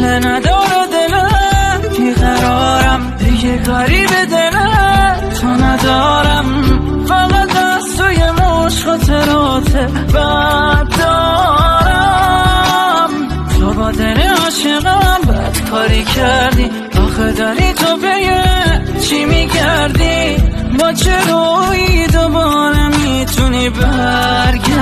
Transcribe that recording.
حوصله نداره دلم، بیقرارم دیگه کاری به دلم تو ندارم، فقط از توی مش خاطرات بد دارم. تو با دل عاشقم بد کاری کردی، آخه داری تو به چی میگردی؟ با چه روی دوباره میتونی برگردی؟